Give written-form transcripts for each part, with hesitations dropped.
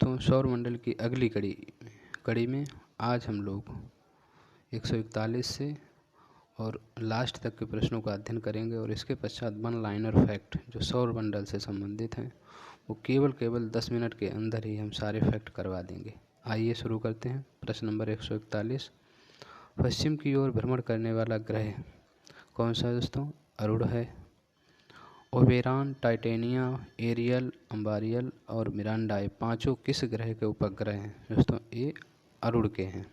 दोस्तों, सौरमंडल की अगली कड़ी में आज हम लोग 141 से और लास्ट तक के प्रश्नों का अध्ययन करेंगे और इसके पश्चात वन लाइनर फैक्ट जो सौरमंडल से संबंधित हैं वो केवल 10 मिनट के अंदर ही हम सारे फैक्ट करवा देंगे। आइए शुरू करते हैं। प्रश्न नंबर 141, पश्चिम की ओर भ्रमण करने वाला ग्रह कौन सा है दोस्तों? अरुण है। ओबेरॉन, टाइटेनिया, एरियल, अंबारियल और मिरांडा ये पांचों किस ग्रह के उपग्रह हैं दोस्तों? ये अरुण के हैं।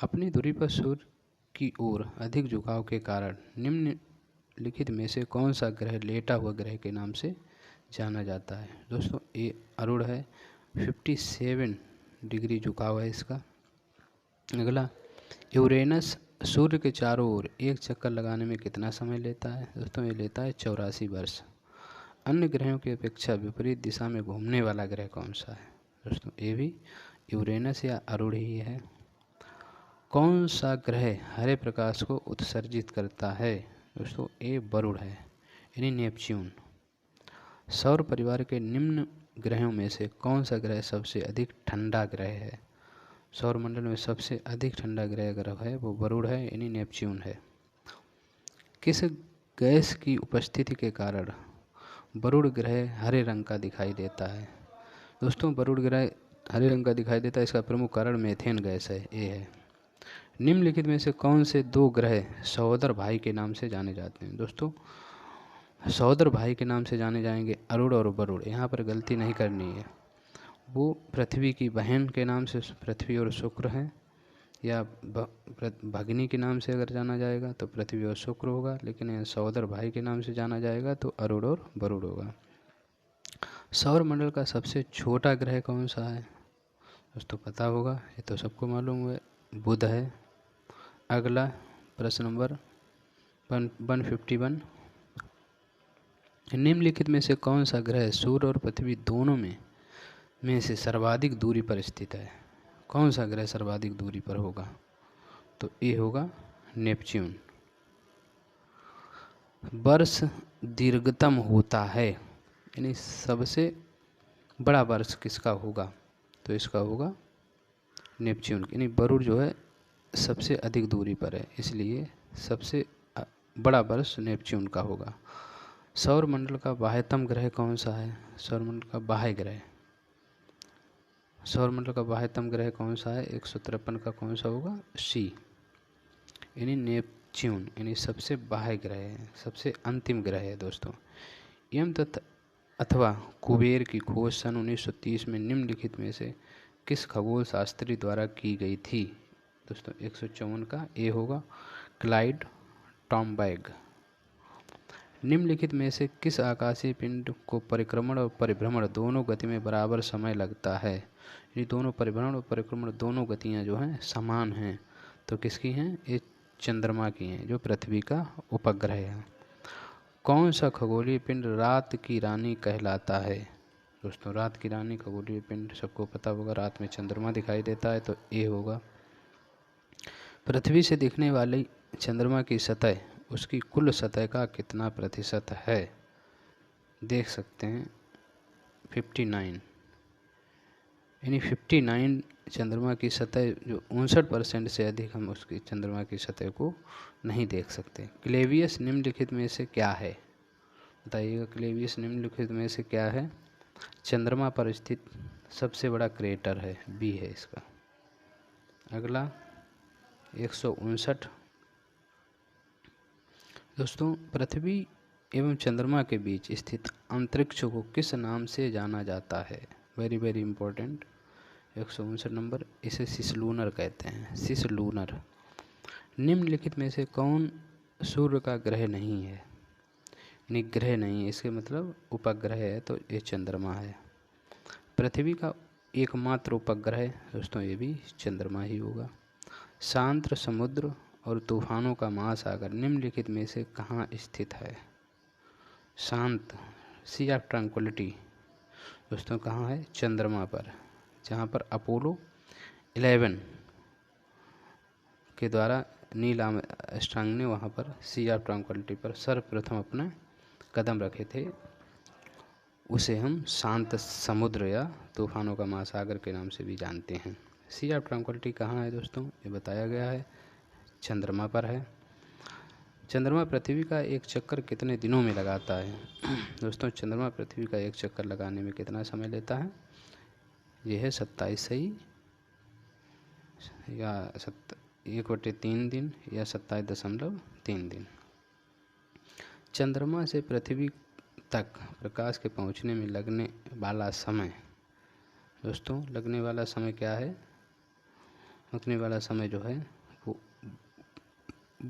अपनी दूरी पर सूर्य की ओर अधिक झुकाव के कारण निम्नलिखित में से कौन सा ग्रह लेटा हुआ ग्रह के नाम से जाना जाता है? दोस्तों ये अरुण है। 57 डिग्री झुकाव है इसका। अगला, यूरेनस सूर्य के चारों ओर एक चक्कर लगाने में कितना समय लेता है? दोस्तों ये लेता है 84 वर्ष। अन्य ग्रहों की अपेक्षा विपरीत दिशा में घूमने वाला ग्रह कौन सा है? दोस्तों ये भी यूरेनस या अरुण ही है। कौन सा ग्रह हरे प्रकाश को उत्सर्जित करता है? दोस्तों ये वरुण है, यानी नेपच्यून। सौर परिवार के निम्न ग्रहों में से कौन सा ग्रह सबसे अधिक ठंडा ग्रह है? सौरमंडल में सबसे अधिक ठंडा ग्रह है वो वरुण है, यानी नेपच्यून है। किस गैस की उपस्थिति के कारण वरुण ग्रह हरे रंग का दिखाई देता है? दोस्तों वरुण ग्रह हरे रंग का दिखाई देता है, इसका प्रमुख कारण मेथेन गैस है, ये है। निम्नलिखित में से कौन से दो ग्रह सहोदर भाई के नाम से जाने जाते हैं? दोस्तों सहोदर भाई के नाम से जाने जाएंगे अरुण और वरुण। यहाँ पर गलती नहीं करनी है। वो पृथ्वी की बहन के नाम से पृथ्वी और शुक्र हैं, या भगिनी के नाम से अगर जाना जाएगा तो पृथ्वी और शुक्र होगा, लेकिन सहोदर भाई के नाम से जाना जाएगा तो अरुण और वरुण होगा। सौरमंडल का सबसे छोटा ग्रह कौन सा है? दोस्तों पता होगा, ये तो सबको मालूम है, बुध है। अगला प्रश्न नंबर 151, निम्नलिखित में से कौन सा ग्रह सूर्य और पृथ्वी दोनों में से सर्वाधिक दूरी पर स्थित है? कौन सा ग्रह सर्वाधिक दूरी पर होगा? तो ये होगा नेपच्यून। वर्ष दीर्घतम होता है, यानी सबसे बड़ा वर्ष किसका होगा? तो इसका होगा नेपच्यून, यानी वरुण जो है सबसे अधिक दूरी पर है, इसलिए सबसे बड़ा वर्ष नेपच्यून का होगा। सौरमंडल का बाह्यतम ग्रह कौन सा है? सौरमंडल का बाह्य ग्रह, सौरमंडल का बाह्यतम ग्रह कौन सा है? 153 का कौन सा होगा? सी, यानी नेपच्यून, यानी सबसे बाह्य ग्रह है, सबसे अंतिम ग्रह है दोस्तों। यम अथवा कुबेर की खोज सन 1930 में निम्नलिखित में से किस खगोल शास्त्री द्वारा की गई थी? दोस्तों 154 का ए होगा, क्लाइड टॉम्बैग। निम्नलिखित में से किस आकाशीय पिंड को परिक्रमण और परिभ्रमण दोनों गति में बराबर समय लगता है? ये दोनों परिभ्रमण और परिक्रमण दोनों गतियां जो हैं समान हैं, तो किसकी हैं? ये चंद्रमा की हैं, जो पृथ्वी का उपग्रह है। कौन सा खगोलीय पिंड रात की रानी कहलाता है? दोस्तों रात की रानी खगोलीय पिंड सबको पता होगा, रात में चंद्रमा दिखाई देता है, तो ये होगा। पृथ्वी से दिखने वाली चंद्रमा की सतह उसकी कुल सतह का कितना प्रतिशत है? देख सकते हैं 59, यानी 59 चंद्रमा की सतह, जो 59% से अधिक हम उसकी चंद्रमा की सतह को नहीं देख सकते। क्लेवियस निम्नलिखित में से क्या है? बताइएगा, क्लेवियस निम्नलिखित में से क्या है? चंद्रमा पर स्थित सबसे बड़ा क्रेटर है, बी है इसका। अगला 159, दोस्तों पृथ्वी एवं चंद्रमा के बीच स्थित अंतरिक्ष को किस नाम से जाना जाता है? Very very important. 159 नंबर, इसे सिसलूनर कहते हैं, सिसलूनर। निम्नलिखित में से कौन सूर्य का ग्रह नहीं है? यानी ग्रह नहीं है, इसके मतलब उपग्रह है, तो ये चंद्रमा है। पृथ्वी का एकमात्र उपग्रह दोस्तों ये भी चंद्रमा ही होगा। शांत समुद्र और तूफानों का महासागर निम्नलिखित में से कहाँ स्थित है? शांत, सी ऑफ ट्रैंक्विलिटी दोस्तों कहाँ है? चंद्रमा पर, जहाँ पर अपोलो 11 के द्वारा नील आर्मस्ट्रांग ने वहाँ पर सी ऑफ ट्रैंक्विलिटी पर सर्वप्रथम अपना कदम रखे थे। उसे हम शांत समुद्र या तूफानों का महासागर के नाम से भी जानते हैं। सी ऑफ ट्रैंक्विलिटी कहाँ है दोस्तों? ये बताया गया है, चंद्रमा पर है। चंद्रमा पृथ्वी का एक चक्कर कितने दिनों में लगाता है? दोस्तों चंद्रमा पृथ्वी का एक चक्कर लगाने में कितना समय लेता है? ये है 27 सही या 1/3 दिन या 27.3 दिन। चंद्रमा से पृथ्वी तक प्रकाश के पहुंचने में लगने वाला समय, दोस्तों लगने वाला समय क्या है? लगने वाला समय जो है वो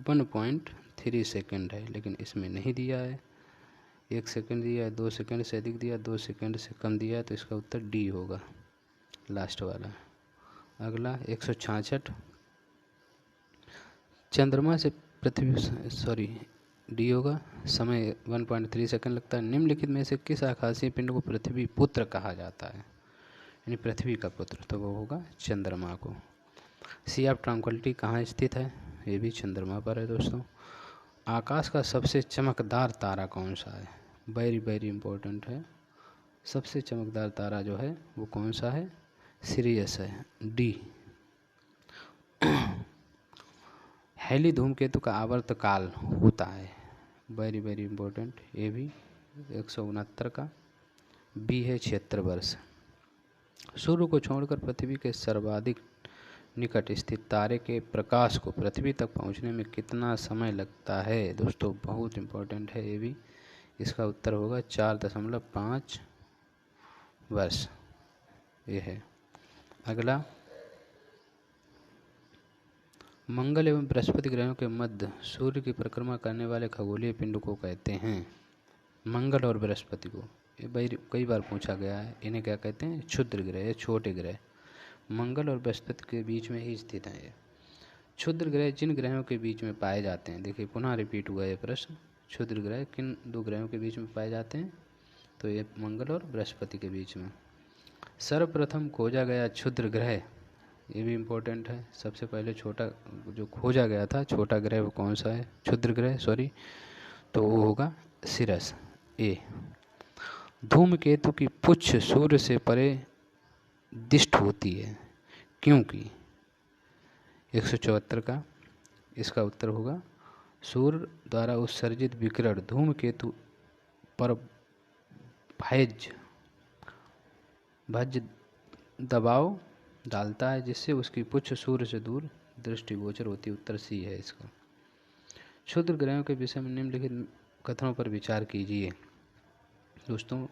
1.3 सेकेंड है, लेकिन इसमें नहीं दिया है। 1 सेकेंड दिया है, 2 सेकेंड से अधिक दिया, 2 सेकेंड से कम दिया है, तो इसका उत्तर डी होगा, लास्ट वाला। अगला 166, चंद्रमा से पृथ्वी डी होगा, समय 1.3 सेकेंड लगता है। निम्नलिखित में से किस आकाशीय पिंड को पृथ्वी पुत्र कहा जाता है? यानी पृथ्वी का पुत्र, तो वो होगा चंद्रमा को। सी ऑफ ट्रैंक्विलिटी कहाँ स्थित है? ये भी चंद्रमा पर है दोस्तों। आकाश का सबसे चमकदार तारा कौन सा है? वेरी वेरी इंपॉर्टेंट है। सबसे चमकदार तारा जो है वो कौन सा है? सिरियस है, डी। हैली धूमकेतु का आवर्तकाल होता है, वेरी वेरी इंपॉर्टेंट, ये भी 169 का, बी है 76 वर्ष। सूर्य को छोड़कर पृथ्वी के सर्वाधिक निकट स्थित तारे के प्रकाश को पृथ्वी तक पहुंचने में कितना समय लगता है? दोस्तों बहुत इंपॉर्टेंट है ये भी, इसका उत्तर होगा 4.5 वर्ष, ये है। अगला, मंगल एवं बृहस्पति ग्रहों के मध्य सूर्य की परिक्रमा करने वाले खगोलीय पिंड को कहते हैं? मंगल और बृहस्पति को, ये कई बार पूछा गया है, इन्हें क्या कहते हैं? क्षुद्र ग्रह या छोटे ग्रह। मंगल और बृहस्पति के बीच में ही स्थित हैं ये। क्षुद्र ग्रह जिन ग्रहों के बीच में पाए जाते हैं, देखिए पुनः रिपीट हुआ ये प्रश्न, क्षुद्र ग्रह किन दो ग्रहों के बीच में पाए जाते हैं? तो ये मंगल और बृहस्पति के बीच में। सर्वप्रथम खोजा गया क्षुद्र ग्रह, ये भी इम्पोर्टेंट है, सबसे पहले छोटा जो खोजा गया था छोटा ग्रह वो कौन सा है? क्षुद्र ग्रह तो वो होगा सिरस, ए। धूमकेतु की पुच्छ सूर्य से परे दिष्ट होती है, क्योंकि 174 का, इसका उत्तर होगा सूर्य द्वारा उत्सर्जित विकिरण धूमकेतु पर भज दबाव डालता है, जिससे उसकी पुच्छ सूर्य से दूर दृष्टिगोचर होती है। उत्तर सी है इसका। क्षुद्र ग्रहों के विषय में निम्नलिखित कथनों पर विचार कीजिए। दोस्तों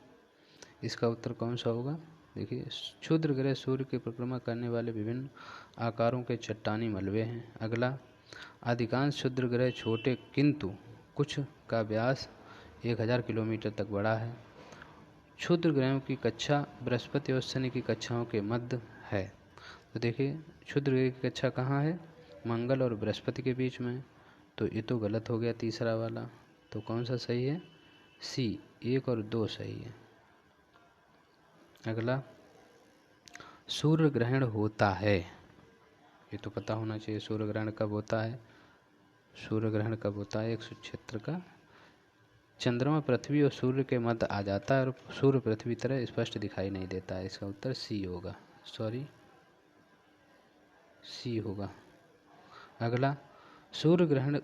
इसका उत्तर कौन सा होगा? देखिए, क्षुद्र ग्रह सूर्य की परिक्रमा करने वाले विभिन्न आकारों के चट्टानी मलबे हैं। अगला, अधिकांश क्षुद्र ग्रह छोटे किंतु कुछ का व्यास 1000 किलोमीटर तक बड़ा है। क्षुद्र ग्रहों की कक्षा बृहस्पति और शनि की कक्षाओं के मध्य है। तो देखिए क्षुद्र ग्रह की कक्षा कहाँ है? मंगल और बृहस्पति के बीच में, तो ये तो गलत हो गया तीसरा वाला, तो कौन सा सही है? सी, 1 और 2 सही है। अगला, सूर्य ग्रहण होता है, ये तो पता होना चाहिए, सूर्य ग्रहण कब होता है? सूर्य ग्रहण कब होता है? 176 का, चंद्रमा पृथ्वी और सूर्य के मध्य आ जाता है और सूर्य पृथ्वी तरह स्पष्ट दिखाई नहीं देता है। इसका उत्तर सी होगा, सी होगा। अगला, सूर्य ग्रहण,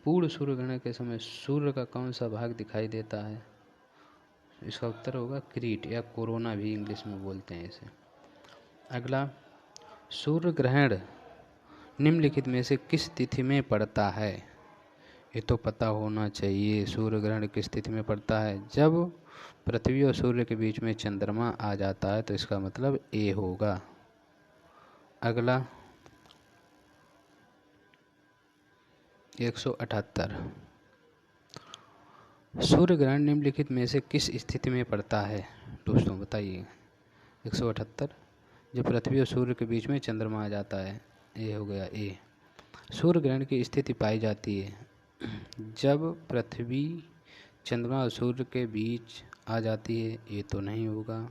पूर्ण सूर्य ग्रहण के समय सूर्य का कौन सा भाग दिखाई देता है? इसका उत्तर होगा क्रीट या कोरोना भी इंग्लिश में बोलते हैं इसे। अगला, सूर्य ग्रहण निम्नलिखित में से किस तिथि में पड़ता है? ये तो पता होना चाहिए, सूर्य ग्रहण किस तिथि में पड़ता है? जब पृथ्वी और सूर्य के बीच में चंद्रमा आ जाता है, तो इसका मतलब ए होगा। अगला, 178, सूर्य ग्रहण निम्नलिखित में से किस स्थिति में पड़ता है? दोस्तों बताइए। 178, जब पृथ्वी और सूर्य के बीच में चंद्रमा आ जाता है, ये हो गया ए। सूर्य ग्रहण की स्थिति पाई जाती है जब पृथ्वी चंद्रमा और सूर्य के बीच आ जाती है, ये तो नहीं होगा।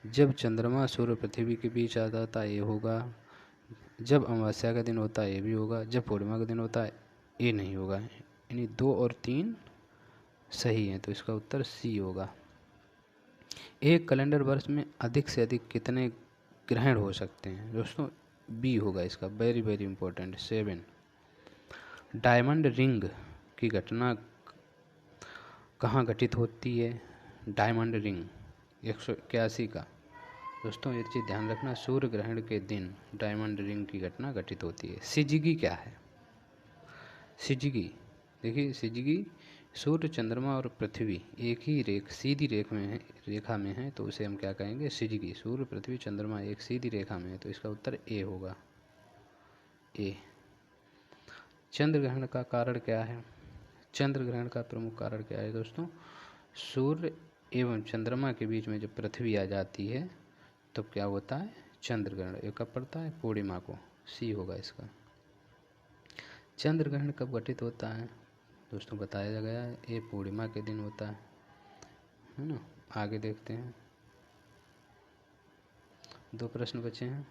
जब चंद्रमा सूर्य पृथ्वी के बीच आ जाता है, ये होगा। जब अमावस्या का दिन होता है, ये भी होगा। जब पूर्णिमा का दिन होता है, ये नहीं होगा। यानी 2 और 3 सही है, तो इसका उत्तर सी होगा। एक कैलेंडर वर्ष में अधिक से अधिक कितने ग्रहण हो सकते हैं दोस्तों? बी होगा इसका, very very important, 7। Diamond ring की घटना कहाँ घटित होती है? डायमंड रिंग 181 का दोस्तों ये चीज़ ध्यान रखना, सूर्य ग्रहण के दिन डायमंड रिंग की घटना घटित होती है। सिजगी क्या है? सिजगी, देखिए सिजगी सूर्य चंद्रमा और पृथ्वी एक ही सीधी रेखा में है, तो उसे हम क्या कहेंगे? सिजगी। सूर्य पृथ्वी चंद्रमा एक सीधी रेखा में है, तो इसका उत्तर ए होगा, ए। चंद्र ग्रहण का कारण क्या है? चंद्र ग्रहण का प्रमुख कारण क्या है दोस्तों? सूर्य एवं चंद्रमा के बीच में जब पृथ्वी आ जाती है तो क्या होता है? चंद्र ग्रहण। ये कब पड़ता है? पूर्णिमा को, सी होगा इसका। चंद्र ग्रहण कब घटित होता है दोस्तों? बताया गया है, ये पूर्णिमा के दिन होता है ना। आगे देखते हैं, 2 प्रश्न बचे हैं।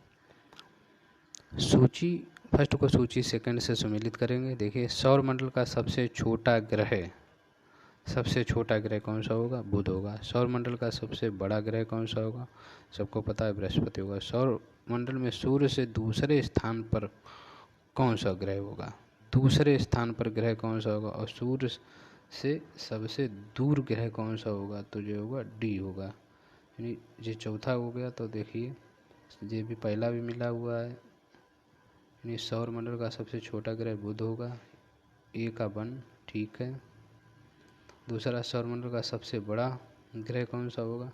सूची फर्स्ट को सूची सेकंड से सम्मिलित करेंगे। देखिए, सौर मंडल का सबसे छोटा ग्रह कौन सा होगा? बुध होगा। सौर मंडल का सबसे बड़ा ग्रह कौन सा होगा? सबको पता है, बृहस्पति होगा। सौर मंडल में सूर्य से दूसरे स्थान पर कौन सा ग्रह होगा? दूसरे स्थान पर ग्रह कौन सा होगा? और सूर्य से सबसे दूर ग्रह कौन सा होगा? तो जो होगा डी होगा, यानी ये चौथा हो गया। तो देखिए ये भी पहला भी मिला हुआ है, यानी सौर मंडल का सबसे छोटा ग्रह बुध होगा, ए का 1, ठीक है। दूसरा, सौरमंडल का सबसे बड़ा ग्रह कौन सा होगा?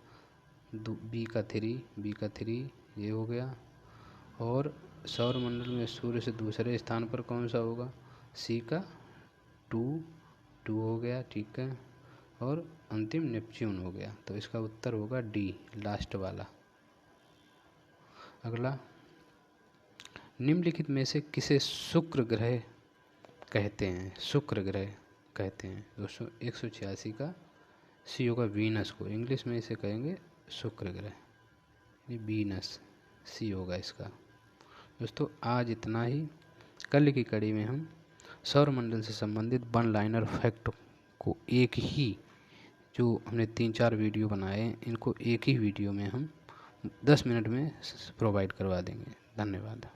बी का 3 ये हो गया। और सौरमंडल में सूर्य से दूसरे स्थान पर कौन सा होगा? सी का 2 हो गया, ठीक है। और अंतिम नेपच्यून हो गया, तो इसका उत्तर होगा डी, लास्ट वाला। अगला, निम्नलिखित में से किसे शुक्र ग्रह कहते हैं? शुक्र ग्रह कहते हैं दोस्तों 186 का सी होगा, वीनस को। इंग्लिश में इसे कहेंगे शुक्र ग्रह, ये वीनस, सी होगा इसका। दोस्तों आज इतना ही। कल की कड़ी में हम सौर मंडल से संबंधित 1 लाइनर फैक्ट को एक ही, जो हमने 3-4 वीडियो बनाए हैं, इनको एक ही वीडियो में हम 10 मिनट में प्रोवाइड करवा देंगे। धन्यवाद।